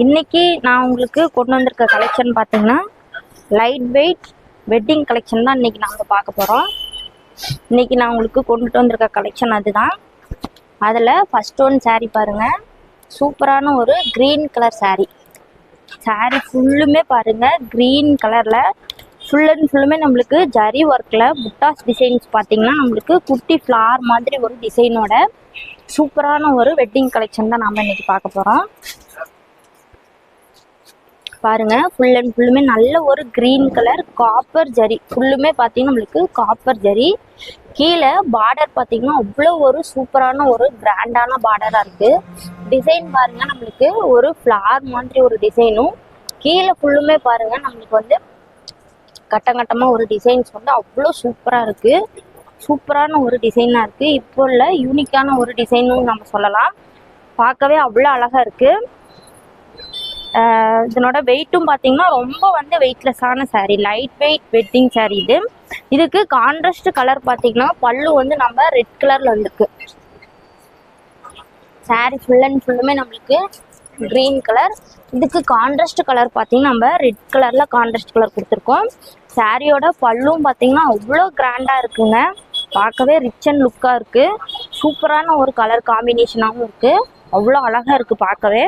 இன்னைக்கு நான் உங்களுக்கு கொண்டு வந்திருக்க கலெக்ஷன் பார்த்தீங்கன்னா லைட் வெயிட் வெட்டிங் கலெக்ஷன் தான் இன்னைக்கு நாங்கள் பார்க்க போகிறோம். இன்னைக்கு நான் உங்களுக்கு கொண்டுட்டு வந்திருக்க கலெக்ஷன் அதுதான். அதில் ஃபர்ஸ்ட் ஒன் சாரீ பாருங்கள், சூப்பரான ஒரு க்ரீன் கலர் சாரீ. சாரீ ஃபுல்லுமே பாருங்கள் க்ரீன் கலரில் ஃபுல் அண்ட் ஃபுல்லுமே நம்மளுக்கு ஜரி ஒர்க்கில் புட்டாஸ் டிசைன்ஸ் பார்த்தீங்கன்னா நம்மளுக்கு குட்டி ஃப்ளார் மாதிரி ஒரு டிசைனோட சூப்பரான ஒரு வெட்டிங் கலெக்ஷன் தான் நாம் இன்னைக்கு பார்க்க போகிறோம். பாருங்க ஃபுல் அண்ட் ஃபுல்லுமே நல்ல ஒரு கிரீன் கலர் காப்பர் ஜரி, ஃபுல்லுமே பார்த்தீங்கன்னா நம்மளுக்கு காப்பர் ஜரி. கீழே பார்டர் பார்த்தீங்கன்னா அவ்வளோ ஒரு சூப்பரான ஒரு கிராண்டான பார்டராக இருக்குது. டிசைன் பாருங்க நம்மளுக்கு ஒரு ஃப்ளார் மாதிரி ஒரு டிசைனும், கீழே ஃபுல்லுமே பாருங்க நம்மளுக்கு வந்து கட்டமாக ஒரு டிசைன்ஸ் வந்து அவ்வளோ சூப்பராக இருக்குது. சூப்பரான ஒரு டிசைனாக இருக்குது. இப்போ உள்ள யூனிக்கான ஒரு டிசைனும் நம்ம சொல்லலாம். பார்க்கவே அவ்வளோ அழகாக இருக்குது. இதனோட வெயிட்டும் பார்த்தீங்கன்னா ரொம்ப வந்து வெயிட்லெஸ்ஸான sari, light weight wedding sari இது. இதுக்கு கான்ட்ராஸ்ட் கலர் பார்த்தீங்கன்னா பல்லு வந்து நம்ம ரெட் கலரில் வந்துருக்கு. சாரீ ஃபுல் அண்ட் ஃபுல்லுமே நம்மளுக்கு க்ரீன் கலர். இதுக்கு கான்ட்ராஸ்ட் கலர் பார்த்தீங்கன்னா நம்ம ரெட் கலரில் கான்ட்ராஸ்ட் கலர் கொடுத்துருக்கோம். சாரியோட பல்லும் பார்த்தீங்கன்னா அவ்வளோ கிராண்டாக இருக்குங்க. பார்க்கவே ரிச் அண்ட் லுக்காக இருக்குது. சூப்பரான ஒரு கலர் காம்பினேஷனாகவும் இருக்குது. அவ்வளோ அழகாக இருக்குது பார்க்கவே.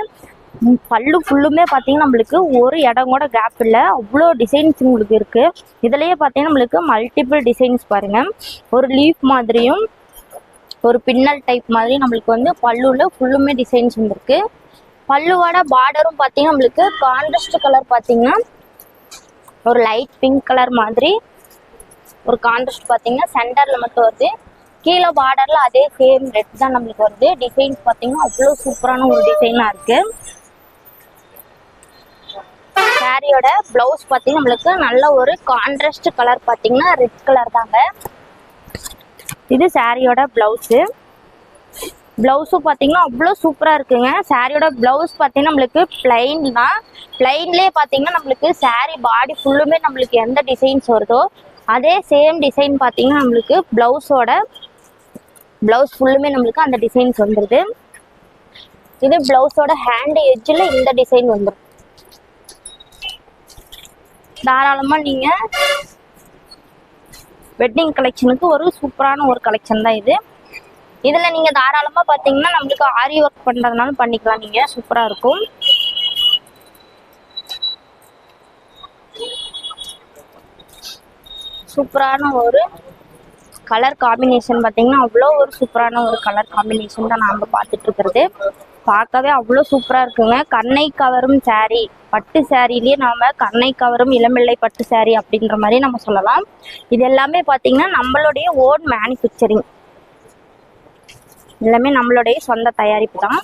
பல்லு ஃபுல்லுமே பார்த்தீங்கன்னா நம்மளுக்கு ஒரு இடம் கூட கேப் இல்லை, அவ்வளோ டிசைன்ஸ் உங்களுக்கு இருக்குது. இதுலேயே பார்த்தீங்கன்னா நம்மளுக்கு மல்டிபிள் டிசைன்ஸ் பாருங்கள். ஒரு லீஃப் மாதிரியும் ஒரு பின்னல் டைப் மாதிரி நம்மளுக்கு வந்து பல்லுவில் ஃபுல்லுமே டிசைன்ஸ் வந்துருக்கு. பல்லுவோட பார்டரும் பார்த்தீங்கன்னா நம்மளுக்கு கான்ட்ராஸ்ட் கலர் பார்த்தீங்கன்னா ஒரு லைட் பிங்க் கலர் மாதிரி ஒரு கான்ட்ராஸ்ட் பார்த்தீங்கன்னா சென்டரில் மட்டும் வருது. கீழே பார்டரில் அதே சேம் ரெட் தான் நம்மளுக்கு வருது. டிசைன்ஸ் பார்த்தீங்கன்னா அவ்வளோ சூப்பரான ஒரு டிசைனாக இருக்குது. சாரியோட பிளவுஸ் பார்த்தீங்கன்னா நம்மளுக்கு நல்ல ஒரு கான்ட்ராஸ்ட் கலர் பார்த்தீங்கன்னா ரெட் கலர் தாங்க. இது சாரியோட பிளவுஸு. பிளவுஸும் பார்த்தீங்கன்னா அவ்வளோ சூப்பராக இருக்குங்க. சாரியோட பிளவுஸ் பார்த்தீங்கன்னா நம்மளுக்கு பிளைன் தான். பிளைன்லேயே பார்த்தீங்கன்னா நம்மளுக்கு சாரி பாடி ஃபுல்லுமே நம்மளுக்கு எந்த டிசைன்ஸ் வருதோ அதே சேம் டிசைன் பார்த்தீங்கன்னா நம்மளுக்கு பிளவுஸ் ஃபுல்லுமே நம்மளுக்கு அந்த டிசைன்ஸ் வந்துடுது. இது பிளவுஸோட ஹேண்ட் எட்ஜில் இந்த டிசைன் வந்துடும். தாராளமாக நீங்கள் வெட்டிங் கலெக்ஷனுக்கு ஒரு சூப்பரான ஒரு கலெக்ஷன் தான் இது. இதில் நீங்கள் தாராளமாக பார்த்தீங்கன்னா நம்மளுக்கு ஆரி ஒர்க் பண்ணுறதுனாலும் பண்ணிக்கலாம். நீங்கள் சூப்பராக இருக்கும். சூப்பரான ஒரு கலர் காம்பினேஷன் பார்த்தீங்கன்னா அவ்வளோ ஒரு சூப்பரான ஒரு கலர் காம்பினேஷன் தான் நாம் பார்த்துட்டு இருக்கிறது. பார்க்கவே அவ்வளோ சூப்பராக இருக்குங்க. கண்ணை கவரும் சாரீ, பட்டு சாரிலேயே நாம் கண்ணை கவரும் இளம்பிள்ளை பட்டு சாரீ அப்படின்ற மாதிரி நம்ம சொல்லலாம். இது எல்லாமே பார்த்தீங்கன்னா நம்மளுடைய ஓன் மேனுஃபேக்சரிங், எல்லாமே நம்மளுடைய சொந்த தயாரிப்பு தான்.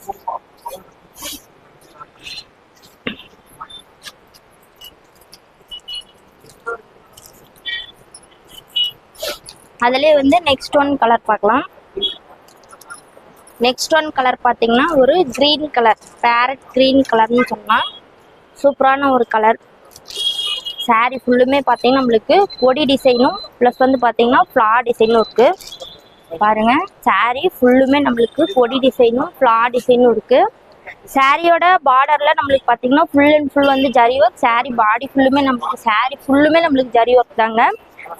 அதிலே வந்து நெக்ஸ்ட் ஒன் கலர் பார்க்கலாம். நெக்ஸ்ட் ஒன் கலர் பார்த்தீங்கன்னா ஒரு க்ரீன் கலர், பேரட் க்ரீன் கலர்னு சொன்னால் சூப்பரான ஒரு கலர். சாரீ ஃபுல்லுமே பார்த்தீங்கன்னா நம்மளுக்கு கொடி டிசைனும் ப்ளஸ் வந்து பார்த்தீங்கன்னா ஃப்ளார் டிசைனும் இருக்குது. பாருங்கள் சாரீ ஃபுல்லுமே நம்மளுக்கு கொடி டிசைனும் ஃப்ளார் டிசைனும் இருக்குது. சாரியோட பார்டரில் நம்மளுக்கு பார்த்தீங்கன்னா ஃபுல் அண்ட் ஃபுல் வந்து ஜரி ஒர்க். சாரீ பாடி ஃபுல்லுமே நம்மளுக்கு ஜரி ஒர்க் தாங்க.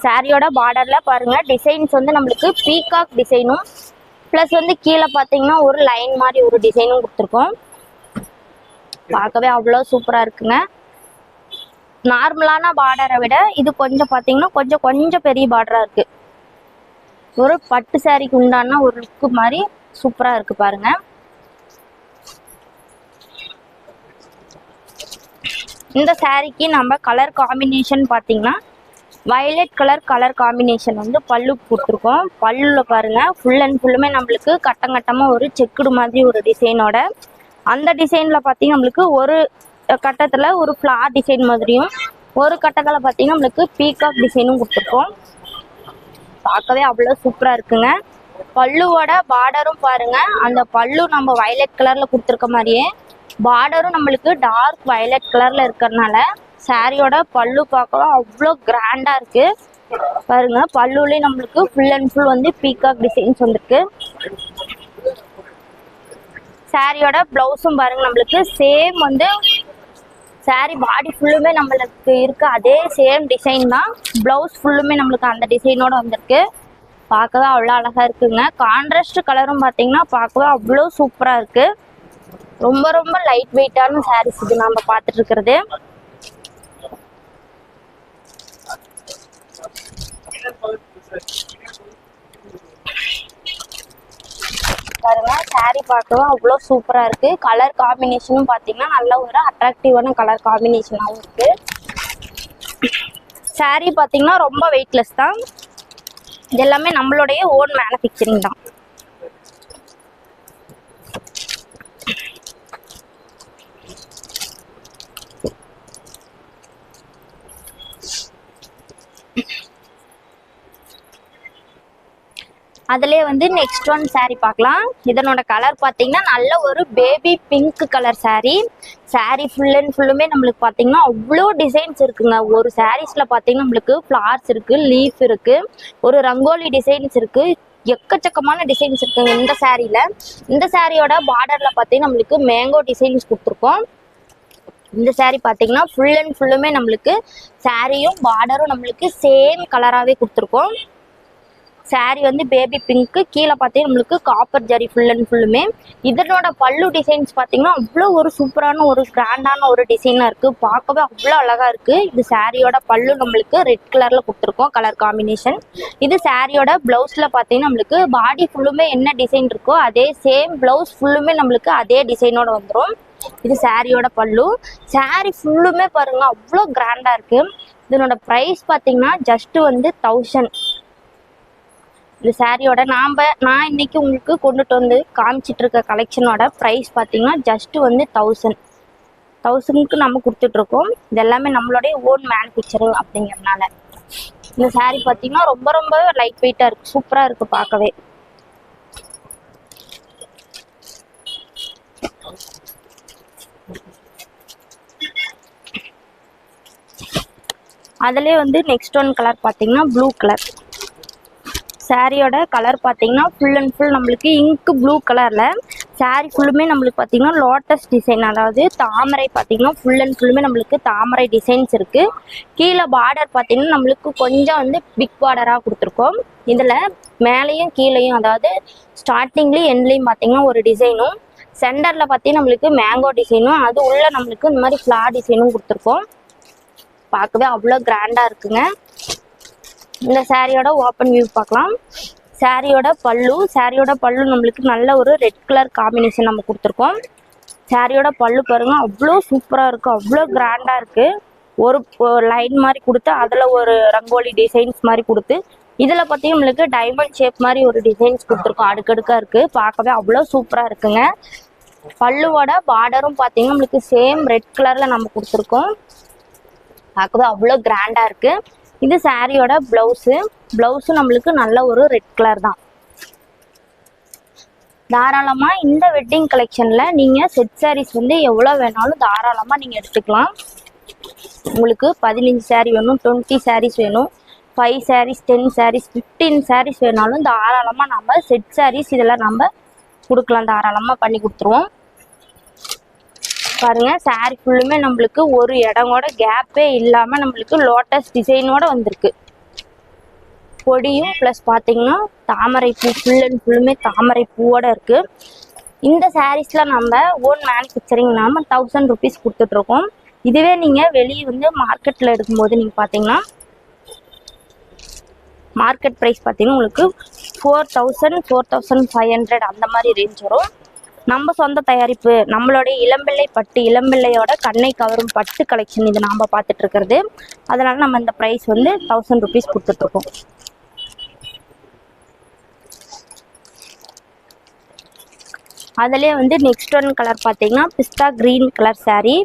சாரியோட பார்டரில் பாருங்கள் டிசைன்ஸ் வந்து நம்மளுக்கு பீகாக் டிசைனும் ப்ளஸ் வந்து கீழே பார்த்தீங்கன்னா ஒரு லைன் மாதிரி ஒரு டிசைனும் கொடுத்துருக்கோம். பார்க்கவே அவ்வளோ சூப்பராக இருக்குங்க. நார்மலான பார்டரை விட இது கொஞ்சம் பார்த்தீங்கன்னா கொஞ்சம் பெரிய பார்டராக இருக்குது. ஒரு பட்டு சாரிக்கு உண்டான ஒரு லுக்கு மாதிரி சூப்பராக இருக்குது பாருங்கள். இந்த சாரிக்கு நம்ம கலர் காம்பினேஷன் பார்த்தீங்கன்னா வயலட் கலர் காம்பினேஷன் வந்து பல்லு கொடுத்துருக்கோம். பல்லுவில் பாருங்கள் ஃபுல் அண்ட் ஃபுல்லுமே நம்மளுக்கு கட்டமாக ஒரு செக்குடு மாதிரி ஒரு டிசைனோட, அந்த டிசைனில் பார்த்தீங்கன்னா நம்மளுக்கு ஒரு கட்டத்தில் ஒரு ஃப்ளார் டிசைன் மாதிரியும் ஒரு கட்டத்தில் பார்த்தீங்கன்னா நம்மளுக்கு பீகாக் டிசைனும் கொடுத்துருக்கோம். பார்க்கவே அவ்வளோ சூப்பராக இருக்குங்க. பல்லுவோட பார்டரும் பாருங்கள், அந்த பல்லு நம்ம வயலட் கலரில் கொடுத்துருக்க மாதிரியே பார்டரும் நம்மளுக்கு டார்க் வயலட் கலரில் இருக்கிறதுனால சாரியோட பல்லு பார்க்கலாம் அவ்வளோ கிராண்டாக இருக்குது. பாருங்க பல்லுலேயே நம்மளுக்கு ஃபுல் அண்ட் ஃபுல் வந்து பீகாக் டிசைன்ஸ் வந்துருக்கு. சாரியோட பிளவுஸும் பாருங்க நம்மளுக்கு சேம் வந்து சாரி பாடி ஃபுல்லுமே நம்மளுக்கு இருக்க அதே சேம் டிசைன் தான். ப்ளவுஸ் ஃபுல்லுமே நம்மளுக்கு அந்த டிசைனோட வந்திருக்கு. பார்க்கவே அவ்வளோ அழகா இருக்குங்க. கான்ட்ராஸ்ட் கலரும் பார்த்தீங்கன்னா பார்க்கவே அவ்வளோ சூப்பராக இருக்கு. ரொம்ப ரொம்ப லைட் வெயிட்டான சாரீஸ் இது நம்ம பார்த்துட்டு இருக்கிறது. பாருங்க சாரி பார்க்கவே அவ்வளோ சூப்பரா இருக்கு. கலர் காம்பினேஷனும் பார்த்தீங்கன்னா நல்ல ஒரு அட்ராக்டிவான கலர் காம்பினேஷனாகவும் இருக்கு. சாரி பார்த்தீங்கன்னா ரொம்ப வெயிட்லெஸ் தான். இது எல்லாமே நம்மளுடைய ஓன் மேனுஃபேக்சரிங் தான். அதுலேயே வந்து நெக்ஸ்ட் ஒன் சாரீ பார்க்கலாம். இதனோட கலர் பார்த்தீங்கன்னா நல்ல ஒரு baby pink colour sari. Sari full and ஃபுல்லுமே நம்மளுக்கு பார்த்தீங்கன்னா அவ்வளோ டிசைன்ஸ் இருக்குங்க. ஒரு சாரீஸில் பார்த்தீங்கன்னா நம்மளுக்கு ஃப்ளார்ஸ் இருக்குது, லீஃப் இருக்குது, ஒரு ரங்கோலி டிசைன்ஸ் இருக்குது, எக்கச்சக்கமான டிசைன்ஸ் இருக்குங்க இந்த சாரியில். இந்த சாரியோட பார்டரில் பார்த்தீங்கன்னா நம்மளுக்கு மேங்கோ டிசைன்ஸ் கொடுத்துருக்கோம். இந்த சாரீ பார்த்தீங்கன்னா ஃபுல் அண்ட் ஃபுல்லுமே நம்மளுக்கு சாரியும் பார்டரும் நம்மளுக்கு சேம் கலராகவே கொடுத்துருக்கோம். சாரி வந்து பேபி பிங்க்கு, கீழே பார்த்தீங்கன்னா நம்மளுக்கு காப்பர் ஜரி ஃபுல் அண்ட் ஃபுல்லுமே. இதனோட பல்லு டிசைன்ஸ் பார்த்தீங்கன்னா அவ்வளோ ஒரு சூப்பரான ஒரு கிராண்டான ஒரு டிசைனாக இருக்குது. பார்க்கவே அவ்வளோ அழகாக இருக்குது. இது சாரியோட பல்லு நம்மளுக்கு ரெட் கலரில் கொடுத்துருக்கோம் கலர் காம்பினேஷன். இது சாரியோட ப்ளவுஸில் பார்த்தீங்கன்னா நம்மளுக்கு பாடி ஃபுல்லுமே என்ன டிசைன் இருக்கோ அதே சேம் ப்ளவுஸ் ஃபுல்லுமே நம்மளுக்கு அதே டிசைனோட வந்துடும். இது சாரியோட பல்லு. சாரி ஃபுல்லுமே பாருங்கள் அவ்வளோ கிராண்டாக இருக்குது. இதனோட ப்ரைஸ் பார்த்தீங்கன்னா ஜஸ்ட்டு வந்து 1000. இந்த சாரியோட நான் இன்னைக்கு உங்களுக்கு கொண்டுட்டு வந்து காமிச்சிட்டு இருக்க கலெக்ஷனோட ப்ரைஸ் பார்த்தீங்கன்னா ஜஸ்ட்டு வந்து 1000க்கு நம்ம கொடுத்துட்ருக்கோம். இது எல்லாமே நம்மளுடைய ஓன் மேனுஃபேக்சரிங் அப்படிங்கிறதுனால. இந்த சாரி பார்த்தீங்கன்னா ரொம்ப ரொம்ப லைட் வெயிட்டாக இருக்குது, சூப்பராக இருக்குது பார்க்கவே. அதிலே வந்து நெக்ஸ்ட் ஒன் கலர் பார்த்தீங்கன்னா ப்ளூ கலர். சாரியோட கலர் பார்த்தீங்கன்னா ஃபுல் அண்ட் ஃபுல் நம்மளுக்கு இங்கு ப்ளூ கலரில். சாரி ஃபுல்லுமே நம்மளுக்கு பார்த்தீங்கன்னா லோட்டஸ் டிசைன், அதாவது தாமரை பார்த்தீங்கன்னா ஃபுல் அண்ட் ஃபுல்லுமே நம்மளுக்கு தாமரை டிசைன்ஸ் இருக்குது. கீழே பார்டர் பார்த்தீங்கன்னா நம்மளுக்கு கொஞ்சம் வந்து பிக் பார்டராக கொடுத்துருக்கோம். இதில் மேலேயும் கீழேயும், அதாவது ஸ்டார்டிங்லேயும் எண்ட்லேயும் பார்த்தீங்கன்னா ஒரு டிசைனும், சென்டரில் பார்த்தீங்கன்னா நம்மளுக்கு மேங்கோ டிசைனும், அது உள்ள நம்மளுக்கு இந்த மாதிரி ஃப்ளார் டிசைனும் கொடுத்துருக்கோம். பார்க்கவே அவ்வளோ கிராண்டாக இருக்குங்க. இந்த சாரியோட ஓப்பன் வியூ பார்க்கலாம். சாரியோட பல்லு நம்மளுக்கு நல்ல ஒரு ரெட் கலர் காம்பினேஷன் நம்ம கொடுத்துருக்கோம். சாரியோட பல்லு பாருங்க அவ்வளோ சூப்பராக இருக்குது, அவ்வளோ கிராண்டாக இருக்குது. ஒரு லைன் மாதிரி கொடுத்து அதில் ஒரு ரங்கோலி டிசைன்ஸ் மாதிரி கொடுத்து இதில் பார்த்தீங்கன்னா நம்மளுக்கு டைமண்ட் ஷேப் மாதிரி ஒரு டிசைன்ஸ் கொடுத்துருக்கோம். அடுக்கடுக்காக இருக்குது, பார்க்கவே அவ்வளோ சூப்பராக இருக்குங்க. பல்லுவோட பார்டரும் பார்த்தீங்கன்னா நம்மளுக்கு சேம் ரெட் கலரில் நம்ம கொடுத்துருக்கோம். பார்க்கவே அவ்வளோ கிராண்டாக இருக்குது. இது சாரியோட ப்ளவுஸு நம்மளுக்கு நல்ல ஒரு ரெட் கலர் தான். தாராளமாக இந்த வெட்டிங் கலெக்ஷனில் நீங்கள் செட் சாரீஸ் வந்து எவ்வளோ வேணாலும் தாராளமாக நீங்கள் எடுத்துக்கலாம். உங்களுக்கு 15 சாரீ வேணும், 20 சாரீஸ் வேணும், 5 சாரீஸ், 10 சாரீஸ், 15 சாரீஸ் வேணாலும் தாராளமாக நம்ம செட் சாரீஸ் இதெல்லாம் நம்ம கொடுக்கலாம், தாராளமாக பண்ணி கொடுத்துருவோம். பாருங்க சாரி ஃபுல்லுமே நம்மளுக்கு ஒரு இடங்கோட கேப்பே இல்லாமல் நம்மளுக்கு லோட்டஸ் டிசைனோட வந்திருக்கு. கொடியும் ப்ளஸ் பார்த்தீங்கன்னா தாமரை பூ, ஃபுல் அண்ட் ஃபுல்லுமே தாமரை பூவோட இருக்கு. இந்த சாரீஸ்லாம் நம்ம ஓன் மேனுஃபேக்சரிங் நாம 1000 ருபீஸ் கொடுத்துட்ருக்கோம். இதுவே நீங்கள் வெளியே வந்து மார்க்கெட்டில் எடுக்கும்போது நீங்கள் பார்த்தீங்கன்னா மார்க்கெட் ப்ரைஸ் பார்த்தீங்கன்னா உங்களுக்கு 4000, 4500 அந்த மாதிரி ரேஞ்ச் வரும். நம்ம சொந்த தயாரிப்பு, நம்மளுடைய இளம்பிள்ளை பட்டு, இளம்பிள்ளையோட கண்ணை கவரும் பட்டு கலெக்ஷன் இது நாம் பார்த்துட்டு இருக்கிறது. அதனால நம்ம இந்த ப்ரைஸ் வந்து 1000 ருபீஸ் கொடுத்துட்ருக்கோம். அதிலே வந்து நெக்ஸ்ட் ஒன் கலர் பார்த்தீங்கன்னா பிஸ்தா க்ரீன் கலர் சாரீ.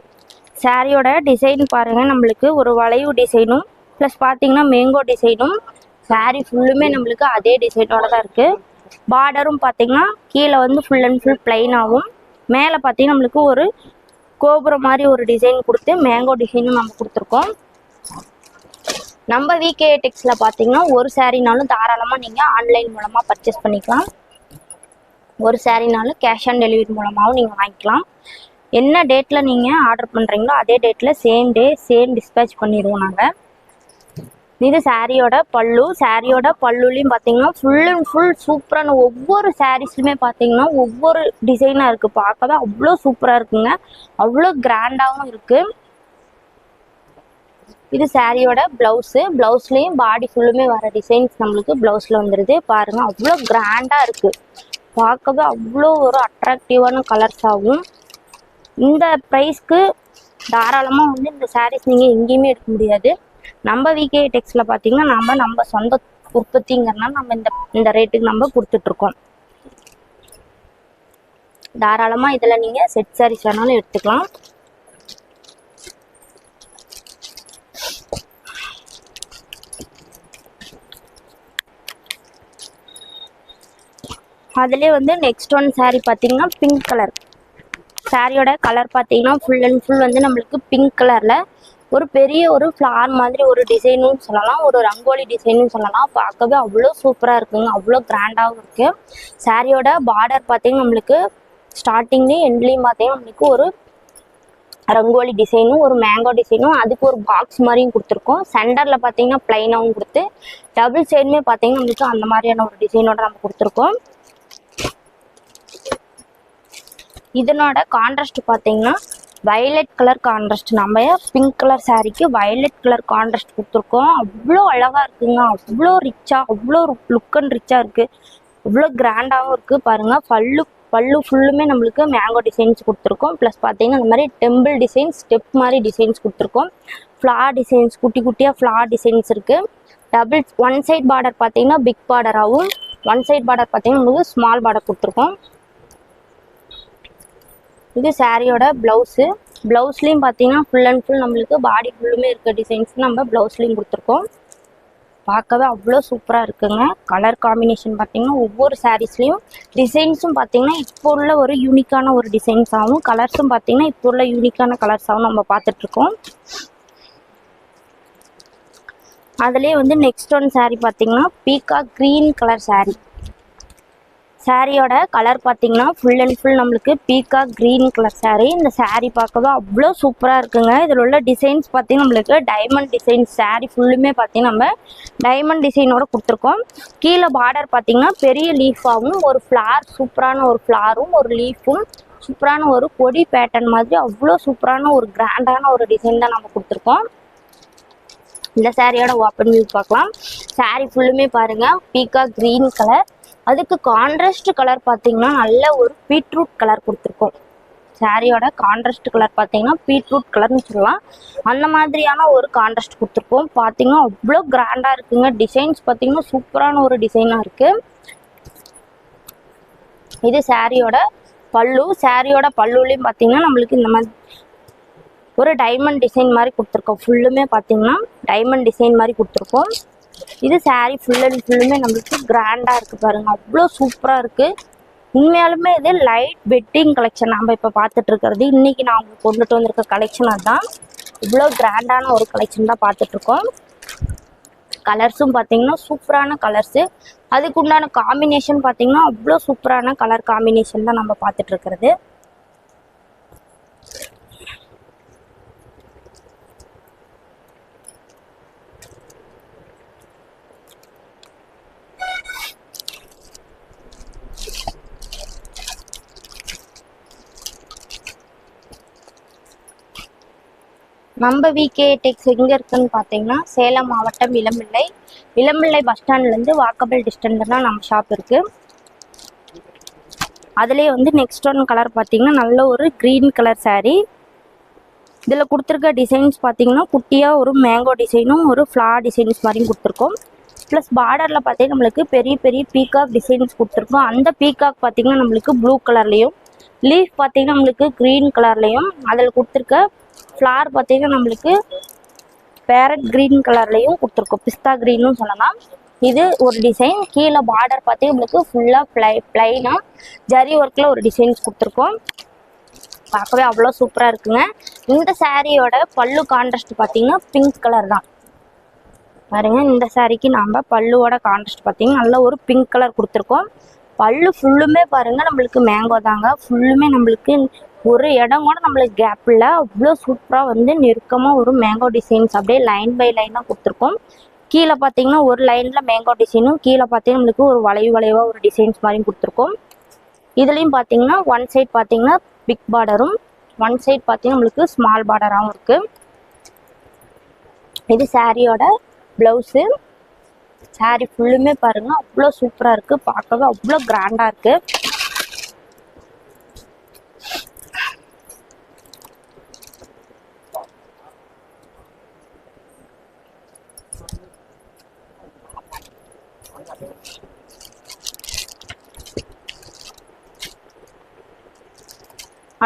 சாரியோட டிசைன் பாருங்கள், நம்மளுக்கு ஒரு வளைவு டிசைனும் ப்ளஸ் பார்த்தீங்கன்னா மேங்கோ டிசைனும். சாரீ ஃபுல்லுமே நம்மளுக்கு அதே டிசைனோட தான் இருக்குது. பார்டரும் பார்த்தீங்கன்னா கீழே வந்து ஃபுல் அண்ட் ஃபுல் பிளைனாகவும், மேலே பார்த்தீங்கன்னா நம்மளுக்கு ஒரு கோபுரம் மாதிரி ஒரு டிசைன் கொடுத்து மேங்கோ டிசைனும் நம்ம கொடுத்துருக்கோம். நம்ம விகே டெக்ஸில் பார்த்தீங்கன்னா ஒரு சாரீனாலும் தாராளமாக நீங்கள் ஆன்லைன் மூலமாக பர்ச்சேஸ் பண்ணிக்கலாம், ஒரு சாரீனாலும் கேஷ் ஆன் டெலிவரி மூலமாகவும் நீங்கள் வாங்கிக்கலாம். என்ன டேட்டில் நீங்கள் ஆர்டர் பண்ணுறீங்களோ அதே டேட்டில் சேம் டே சேம் டிஸ்பேச் பண்ணிடுவோம் நாங்கள். இது சாரியோட பல்லு. சாரியோட பல்லுலையும் பார்த்தீங்கன்னா ஃபுல் அண்ட் ஃபுல் சூப்பரான ஒவ்வொரு சாரீஸ்லையுமே பார்த்தீங்கன்னா ஒவ்வொரு டிசைனாக இருக்குது. பார்க்கவே அவ்வளோ சூப்பராக இருக்குங்க, அவ்வளோ கிராண்டாகவும் இருக்குது. இது சாரியோட ப்ளவுஸு. ப்ளவுஸ்லேயும் பாடி ஃபுல்லுமே வர டிசைன்ஸ் நம்மளுக்கு ப்ளவுஸில் வந்துடுது. பாருங்கள் அவ்வளோ கிராண்டாக இருக்குது, பார்க்கவே அவ்வளோ ஒரு அட்ராக்டிவான கலர்ஸ் ஆகும். இந்த ப்ரைஸ்க்கு தாராளமாக வந்து இந்த சாரீஸ் நீங்கள் எங்கேயுமே எடுக்க முடியாது. நம்ம விகே டெக்ஸில் பார்த்தீங்கன்னா நம்ம சொந்த உற்பத்திங்கிறனால நம்ம இந்த ரேட்டுக்கு நம்ம கொடுத்துட்ருக்கோம். தாராளமாக இதில் நீங்கள் செட் சாரீஸ் வேணாலும் எடுத்துக்கலாம். அதிலே வந்து நெக்ஸ்ட் ஒன் சாரீ பார்த்தீங்கன்னா பிங்க் கலர். சாரியோட கலர் பார்த்தீங்கன்னா ஃபுல் அண்ட் ஃபுல் வந்து நம்மளுக்கு பிங்க் கலரில் ஒரு பெரிய ஒரு ஃப்ளார் மாதிரி ஒரு டிசைனும் சொல்லலாம், ஒரு ரங்கோலி டிசைனும் சொல்லலாம். பார்க்கவே அவ்வளோ சூப்பராக இருக்குங்க, அவ்வளோ கிராண்டாகவும் இருக்குது. சாரியோட பார்டர் பார்த்தீங்கன்னா நம்மளுக்கு ஸ்டார்டிங்லேயும் எண்ட்லேயும் பார்த்தீங்கன்னா நம்மளுக்கு ஒரு ரங்கோலி டிசைனும் ஒரு மேங்கோ டிசைனும் அதுக்கு ஒரு பாக்ஸ் மாதிரியும் கொடுத்துருக்கோம். சென்டரில் பார்த்தீங்கன்னா ப்ளைனாகவும் கொடுத்து டபுள் சைடுமே பார்த்தீங்கன்னா நம்மளுக்கு அந்த மாதிரியான ஒரு டிசைனோட நம்ம கொடுத்துருக்கோம். இதனோட கான்ட்ராஸ்ட் பார்த்தீங்கன்னா வயலட் கலர் கான்ட்ராஸ்ட். நம்ம பிங்க் கலர் சாரீக்கு வயலட் கலர் கான்ட்ராஸ்ட் கொடுத்துருக்கோம். அவ்வளோ அழகாக இருக்குங்க, அவ்வளோ ரிச்சாக அவ்வளோ லுக் அண்ட் ரிச்சாக இருக்குது, அவ்வளோ கிராண்டாகவும் இருக்குது. பாருங்கள் பல்லு ஃபுல்லுமே நம்மளுக்கு மேங்கோ டிசைன்ஸ் கொடுத்துருக்கோம். ப்ளஸ் பார்த்தீங்கன்னா இந்த மாதிரி டெம்பிள் டிசைன்ஸ் ஸ்டெப் மாதிரி டிசைன்ஸ் கொடுத்துருக்கோம். ஃப்ளார் டிசைன்ஸ் குட்டி குட்டியாக ஃப்ளார் டிசைன்ஸ் இருக்குது. டபுள் ஒன் சைட் பார்டர் பார்த்தீங்கன்னா பிக் பார்டராகவும் ஒன் சைட் பார்டர் பார்த்தீங்கன்னா நம்மளுக்கு ஸ்மால் பார்டர் கொடுத்துருக்கோம். இது சாரியோட ப்ளவுஸு. ப்ளவுஸ்லேயும் பார்த்தீங்கன்னா ஃபுல் அண்ட் ஃபுல் நம்மளுக்கு பாடி ஃபுல்லுமே இருக்க டிசைன்ஸ் நம்ம ப்ளவுஸ்லேயும் கொடுத்துருக்கோம். பார்க்கவே அவ்வளோ சூப்பராக இருக்குங்க. கலர் காம்பினேஷன் பார்த்தீங்கன்னா ஒவ்வொரு சாரீஸ்லேயும் டிசைன்ஸும் பார்த்தீங்கன்னா இப்போ உள்ள ஒரு யூனிக்கான ஒரு டிசைன்ஸாகவும் கலர்ஸும் பார்த்தீங்கன்னா இப்போ உள்ள யூனிக்கான கலர்ஸாகவும் நம்ம பார்த்துட்ருக்கோம். அதுலேயே வந்து நெக்ஸ்ட் ஒன் சாரீ பார்த்தீங்கன்னா பீகாக் க்ரீன் கலர் சாரீ. சாரியோட கலர் பார்த்தீங்கன்னா ஃபுல் அண்ட் ஃபுல் நம்மளுக்கு பீகாக் க்ரீன் கலர் சாரீ. இந்த சாரீ பார்க்கவே அவ்வளோ சூப்பராக இருக்குங்க. இதில் உள்ள டிசைன்ஸ் பார்த்தீங்கன்னா நம்மளுக்கு டைமண்ட் டிசைன். சாரீ ஃபுல்லுமே பார்த்தீங்கன்னா நம்ம டைமண்ட் டிசைனோட கொடுத்துருக்கோம். கீழே பார்டர் பார்த்தீங்கன்னா பெரிய லீஃபாகவும் ஒரு ஃப்ளார் சூப்பரான ஒரு ஃப்ளாரும் ஒரு லீஃபும் சூப்பரான ஒரு கொடி பேட்டர்ன் மாதிரி அவ்வளோ சூப்பரான ஒரு கிராண்டான ஒரு டிசைன் தான் நம்ம கொடுத்துருக்கோம். இந்த சாரியோட ஓப்பன் வியூ பார்க்கலாம். சாரீ ஃபுல்லுமே பாருங்கள் பீகாக் க்ரீன் கலர். அதுக்கு கான்ட்ராஸ்ட் கலர் பார்த்தீங்கன்னா நல்ல ஒரு பீட்ரூட் கலர் கொடுத்துருக்கோம். சாரியோட கான்ட்ராஸ்ட் கலர் பார்த்தீங்கன்னா பீட்ரூட் கலர்னு சொல்லலாம். அந்த மாதிரியான ஒரு கான்ட்ராஸ்ட் கொடுத்துருக்கோம். பார்த்தீங்கன்னா அவ்வளோ கிராண்டாக இருக்குங்க. டிசைன்ஸ் பார்த்தீங்கன்னா சூப்பரான ஒரு டிசைனாக இருக்குது. இது சாரியோட பல்லு. சாரியோட பல்லுலேயும் பார்த்தீங்கன்னா நம்மளுக்கு இந்த மாதிரி ஒரு டைமண்ட் டிசைன் மாதிரி கொடுத்துருக்கோம். ஃபுல்லுமே பார்த்தீங்கன்னா டைமண்ட் டிசைன் மாதிரி கொடுத்துருக்கோம். இது சாரீ ஃபுல் அண்ட் ஃபுல்லுமே நம்மளுக்கு கிராண்டாக இருக்குது பாருங்கள், அவ்வளோ சூப்பராக இருக்குது. உண்மையாலுமே இது லைட் வெட்டிங் கலெக்ஷன் நம்ம இப்போ பார்த்துட்ருக்கிறது. இன்றைக்கி நான் உங்களுக்கு கொண்டுட்டு வந்திருக்க கலெக்ஷன் அதுதான். இவ்வளோ கிராண்டான ஒரு கலெக்ஷன் தான் பார்த்துட்ருக்கோம். கலர்ஸும் பார்த்தீங்கன்னா சூப்பரான கலர்ஸு. அதுக்கு உண்டான காம்பினேஷன் பார்த்தீங்கன்னா அவ்வளோ சூப்பரான கலர் காம்பினேஷன் தான் நம்ம பார்த்துட்ருக்கிறது. நம்ம விகே டெக்ஸ் எங்கே இருக்குன்னு பார்த்தீங்கன்னா சேலம் மாவட்டம் இளம்பிள்ளை பஸ் ஸ்டாண்ட்லேருந்து வாக்கபிள் டிஸ்டன்ஸ் தான் நம்ம ஷாப் இருக்குது. அதுலேயே வந்து நெக்ஸ்ட் ஒன் கலர் பார்த்தீங்கன்னா நல்ல ஒரு க்ரீன் கலர் சாரீ. இதில் கொடுத்துருக்க டிசைன்ஸ் பார்த்தீங்கன்னா குட்டியாக ஒரு மேங்கோ டிசைனும் ஒரு ஃப்ளார் டிசைன்ஸ் மாதிரியும் கொடுத்துருக்கோம். ப்ளஸ் பார்டரில் பார்த்தீங்கன்னா நம்மளுக்கு பெரிய பெரிய பீகாக் டிசைன்ஸ் கொடுத்துருக்கோம். அந்த பீகாக் பார்த்தீங்கன்னா நம்மளுக்கு ப்ளூ கலர்லேயும் லீஃப் பார்த்தீங்கன்னா நம்மளுக்கு க்ரீன் கலர்லேயும் அதில் கொடுத்துருக்க ஃப்ளார் பார்த்தீங்கன்னா நம்மளுக்கு பேரட் க்ரீன் கலர்லேயும் கொடுத்துருக்கோம். பிஸ்தா க்ரீனும் சொல்லலாம். இது ஒரு டிசைன். கீழே பார்டர் பார்த்தீங்கன்னா நம்மளுக்கு ஃபுல்லாக ப்ளைனாக ஜரி ஒர்க்கில் ஒரு டிசைன்ஸ் கொடுத்துருக்கோம். பார்க்கவே அவ்வளோ சூப்பராக இருக்குங்க. இந்த சாரியோட பல்லு கான்ட்ராஸ்ட் பார்த்தீங்கன்னா பிங்க் கலர் தான் பாருங்க. இந்த சாரிக்கு நாம் பல்லுவோட கான்ட்ராஸ்ட் பார்த்தீங்கன்னா நல்ல ஒரு பிங்க் கலர் கொடுத்துருக்கோம். பல்லு ஃபுல்லுமே பாருங்கள் நம்மளுக்கு மேங்கோ தாங்க. ஃபுல்லுமே நம்மளுக்கு ஒரு இடம் கூட நம்மளுக்கு கேப் இல்லை, அவ்வளோ சூப்பராக வந்து நெருக்கமாக ஒரு மேங்கோ டிசைன்ஸ் அப்படியே லைன் பை லைனாக கொடுத்துருக்கோம். கீழே பார்த்தீங்கன்னா ஒரு லைனில் மேங்கோ டிசைனும், கீழே பார்த்தீங்கன்னா நம்மளுக்கு ஒரு வளைவாக ஒரு டிசைன்ஸ் மாதிரியும் கொடுத்துருக்கோம். இதுலேயும் பார்த்தீங்கன்னா ஒன் சைட் பார்த்தீங்கன்னா பிக் பார்டரும், ஒன் சைட் பார்த்தீங்கன்னா நம்மளுக்கு ஸ்மால் பார்டராகவும் இருக்குது. இது சாரியோட ப்ளவுஸு. சாரி ஃபுல்லுமே பாருங்கள் அவ்வளோ சூப்பராக இருக்குது, பார்க்கவே அவ்வளோ கிராண்டாக இருக்குது.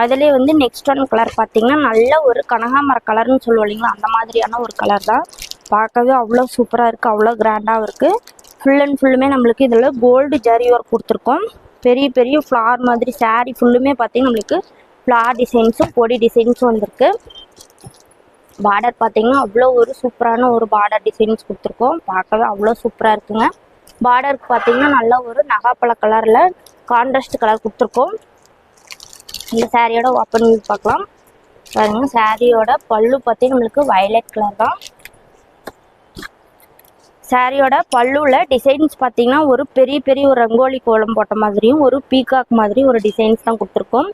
அதுலேயே வந்து நெக்ஸ்ட் ஒன் கலர் பார்த்தீங்கன்னா நல்ல ஒரு கனகாமர கலர்னு சொல்லுவோம் இல்லைங்களா, அந்த மாதிரியான ஒரு கலர் தான். பார்க்கவே அவ்வளோ சூப்பராக இருக்குது, அவ்வளோ கிராண்டாகவும் இருக்குது. ஃபுல் அண்ட் ஃபுல்லுமே நம்மளுக்கு இதில் கோல்டு ஜரி ஒர்க் கொடுத்துருக்கோம். பெரிய பெரிய ஃப்ளார் மாதிரி சாரீ ஃபுல்லுமே பார்த்தீங்கன்னா நம்மளுக்கு ஃப்ளார் டிசைன்ஸும் பொடி டிசைன்ஸும் வந்திருக்கு. பார்டர் பார்த்தீங்கன்னா அவ்வளோ ஒரு சூப்பரான ஒரு பார்டர் டிசைன்ஸ் கொடுத்துருக்கோம். பார்க்கவே அவ்வளோ சூப்பராக இருக்குங்க. பார்டருக்கு பார்த்தீங்கன்னா நல்ல ஒரு நகாப்பழ கலரில் கான்ட்ராஸ்ட் கலர் கொடுத்துருக்கோம். இந்த சாரியோட ஓப்பன் வியூ பார்க்கலாம் பாருங்க. சாரியோட பல்லு பார்த்தீங்கன்னா நம்மளுக்கு வயலட் கலர் தான். சாரியோட பல்லுவில் டிசைன்ஸ் பார்த்தீங்கன்னா ஒரு பெரிய பெரிய ஒரு ரங்கோலி கோலம் போட்ட மாதிரியும் ஒரு பீகாக் மாதிரி ஒரு டிசைன்ஸ் தான் கொடுத்துருக்கோம்.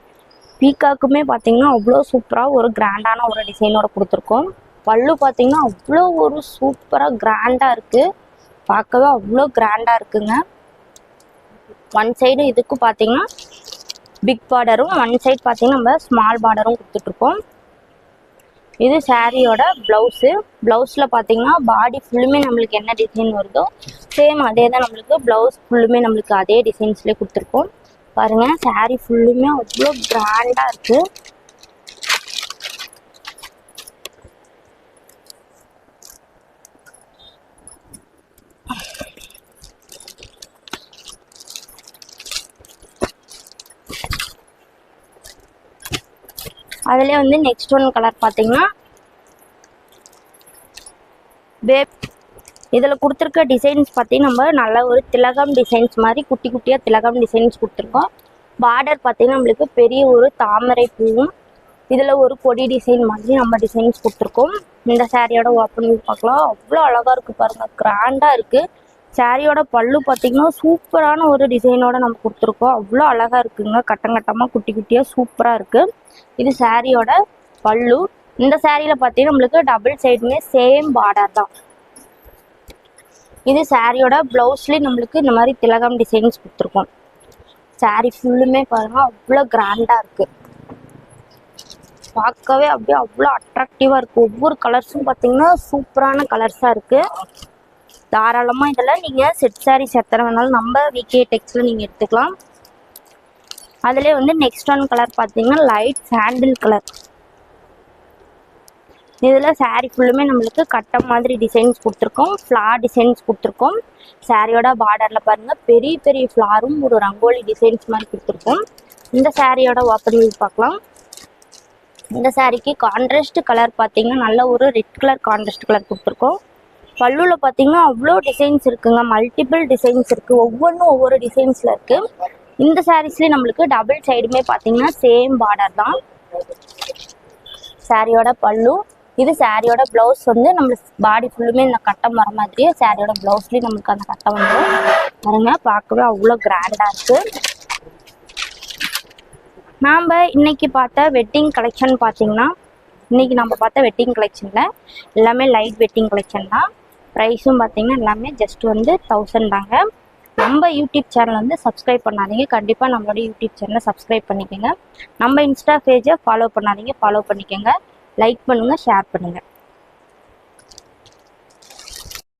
பீகாக்குமே பார்த்தீங்கன்னா அவ்வளோ சூப்பராக ஒரு கிராண்டான ஒரு டிசைனோட கொடுத்துருக்கோம். பல்லு பார்த்தீங்கன்னா அவ்வளோ ஒரு சூப்பராக கிராண்டாக இருக்குது, பார்க்கவே அவ்வளோ கிராண்டாக இருக்குங்க. ஒன் சைடு இதுக்கு பார்த்தீங்கன்னா பிக் பார்டரும், ஒன் சைட் பார்த்தீங்கன்னா நம்ம ஸ்மால் பார்டரும் கொடுத்துட்ருக்கோம். இது சாரியோட ப்ளவுஸு. ப்ளவுஸில் பார்த்தீங்கன்னா பாடி ஃபுல்லுமே நம்மளுக்கு என்ன டிசைன் வருதோ சேம் அதே தான் நம்மளுக்கு ப்ளவுஸ் ஃபுல்லுமே நம்மளுக்கு அதே டிசைன்ஸ்லேயே கொடுத்துருக்கோம். பாருங்கள் சாரி ஃபுல்லுமே அவ்வளோ கிராண்டாக இருக்குது. அதுலேயே வந்து நெக்ஸ்ட் ஒன் கலர் பார்த்தீங்கன்னா இதில் கொடுத்துருக்க டிசைன்ஸ் பார்த்தீங்கன்னா நம்ம நல்ல ஒரு திலகம் டிசைன்ஸ் மாதிரி குட்டி குட்டியாக திலகம் டிசைன்ஸ் கொடுத்துருக்கோம். பார்டர் பார்த்தீங்கன்னா நம்மளுக்கு பெரிய ஒரு தாமரை பூவும் இதில் ஒரு கொடி டிசைன் மாதிரி நம்ம டிசைன்ஸ் கொடுத்துருக்கோம். இந்த சாரியோட ஓப்பன் பார்க்கலாம், அவ்வளோ அழகாக இருக்குது பாருங்கள், கிராண்டாக இருக்குது. சாரியோட பல்லு பார்த்தீங்கன்னா சூப்பரான ஒரு டிசைனோட நம்ம கொடுத்துருக்கோம். அவ்வளோ அழகாக இருக்குங்க, கட்டங்கட்டமாக குட்டி குட்டியாக சூப்பராக இருக்குது. இது சாரியோட பல்லு. இந்த சாரியில் பார்த்தீங்கன்னா நம்மளுக்கு டபுள் சைடுமே சேம் பார்டர் தான். இது சாரியோட ப்ளவுஸ்லேயே நம்மளுக்கு இந்த மாதிரி திலகம் டிசைன்ஸ் கொடுத்துருக்கோம். சாரி ஃபுல்லுமே பாருங்கள் அவ்வளோ கிராண்டாக இருக்குது, பார்க்கவே அப்படியே அவ்வளோ அட்ராக்டிவாக இருக்குது. ஒவ்வொரு கலர்ஸும் பார்த்தீங்கன்னா சூப்பரான கலர்ஸாக இருக்குது. தாராளமாக இதில் நீங்கள் செட் சாரீஸ் எத்தனை வேணாலும் நம்ம விகே டெக்ஸில் நீங்கள் எடுத்துக்கலாம். அதிலே வந்து நெக்ஸ்ட் ஒன் கலர் பார்த்தீங்கன்னா லைட் சாண்டில் கலர். இதில் சாரீ ஃபுல்லுமே நம்மளுக்கு கட்ட மாதிரி டிசைன்ஸ் கொடுத்துருக்கோம், ஃப்ளார் டிசைன்ஸ் கொடுத்துருக்கோம். சாரியோட பார்டரில் பாருங்கள் பெரிய பெரிய ஃப்ளாரும் ஒரு ரங்கோலி டிசைன்ஸ் மாதிரி கொடுத்துருக்கோம். இந்த சாரியோட ஓப்பன் வியூ பார்க்கலாம். இந்த சாரிக்கு கான்ட்ராஸ்ட் கலர் பார்த்தீங்கன்னா நல்ல ஒரு ரெட் கலர் கான்ட்ராஸ்ட் கலர் கொடுத்துருக்கோம். பல்லுவில் பார்த்தீங்கன்னா அவ்வளோ டிசைன்ஸ் இருக்குங்க, மல்டிபிள் டிசைன்ஸ் இருக்குது, ஒவ்வொன்றும் ஒவ்வொரு டிசைன்ஸில் இருக்குது. இந்த சாரீஸ்லேயே நம்மளுக்கு டபுள் சைடுமே பார்த்தீங்கன்னா சேம் பார்டர் தான். சாரியோட பல்லு. இது சாரியோட ப்ளவுஸ் வந்து நம்ம பாடி ஃபுல்லுமே இந்த கட்டம் வர மாதிரியே சாரியோட ப்ளவுஸ்லேயும் நம்மளுக்கு அந்த கட்டம் வந்துடும் பாருங்க, பார்க்கவே அவ்வளோ கிராண்டாக இருக்குது. நாம் இன்னைக்கு பார்த்த வெட்டிங் கலெக்ஷன் பார்த்தீங்கன்னா இன்றைக்கி நம்ம பார்த்த வெட்டிங் கலெக்ஷனில் எல்லாமே லைட் வெட்டிங் கலெக்ஷன் தான். ப்ரைஸும் பார்த்தீங்கன்னா எல்லாமே ஜஸ்ட் வந்து 1000 தாங்க. நம்ம யூடியூப் சேனல் வந்து சப்ஸ்கிரைப் பண்ணாதீங்க, கண்டிப்பாக நம்மளோட யூடியூப் சேனலை சப்ஸ்கிரைப் பண்ணிக்கோங்க. நம்ம இன்ஸ்டா பேஜை ஃபாலோ பண்ணாதீங்க, ஃபாலோ பண்ணிக்கோங்க. லைக் பண்ணுங்கள், ஷேர் பண்ணுங்கள்.